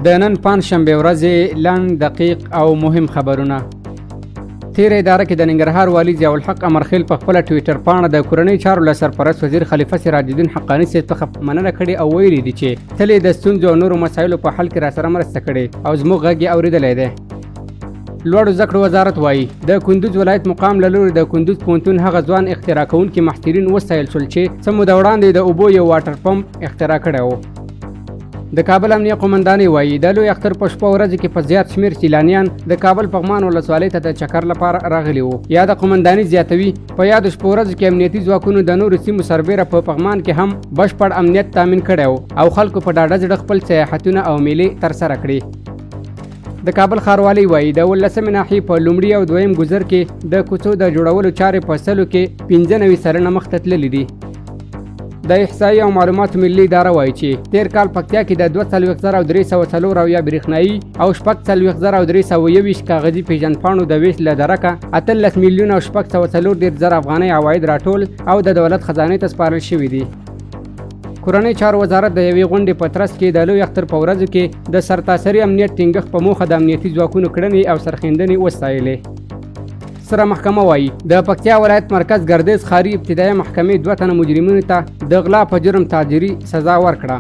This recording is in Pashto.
د نن پنجشنبې ورځې لنډ دقیق او مهم خبرونه. تیره اداره کې د ننګرهار والي ضیاء الحق امرخیل په خپله ټویټر پاڼه د کورنۍ چارو له سرپرست وزیر خلیفه سراج الدین حقاني صاحب څخه مننه کړې او ویلي دي چې تل یې د ستونزو او نورو مسایلو په حل کې راسره مرسته کړې او زموږ غږ یې اورېدلی دی. لوړو زده کړو وزارت وایي د کندوز ولایت مقام له لوري د کندوز پوهنتون هغه ځوان اختراع کوونکي محصلین وستایل شول چې څه موده وړاندې د اوبو یو واټر پمپ اختراع کړی و. د کابل امنیه قومندانۍ وایي د لوی اختر په شپه ورځ کې په زیات شمېر سیلانیان د کابل پغمان ولسوالۍ ته د چکر لپاره راغلي وو. یاده قومندانۍ زیاتوي په یادو شپو ورځو کې امنیتي ځواکونو د نورو سیمو سربیره په پغمان کې هم بشپړ امنیت تامین کړی و او خلکو په ډاډه زړه خپل سیاحتونه او میلې ترسره کړي. د کابل ښاروالۍ وایي د 18مې ناحیې په لومړي او دویم ګذر کې د کوڅو د جوړولو چارې په سلو کې 95 سلنه مخته تللي دي. د احصایې او معلوماتو ملي اداره وایي چې تیر کال پکتیا کې د 42,304 برېښنایي او 46,321 کاغذي پیژندپاڼو د ویش له درکه 18,604,000 افغانۍ عواید راټول او د دولت خزانې ته سپارل شوي دي. کورنۍ چارو وزارت د یوې غونډې په ترڅ کې د لوی اختر په ورځو کې د سرتاسري امنیت ټینګښت په موخه د امنیتي ځواکونو کړنې او سرښندنې وستایلې. سره محکمه وایي د پکتیا ولایت مرکز ګردیز ښاري ابتدایي محکمې 2 تنه مجرمینو ته د غلا په جرم تعزیري سزا ورکړه.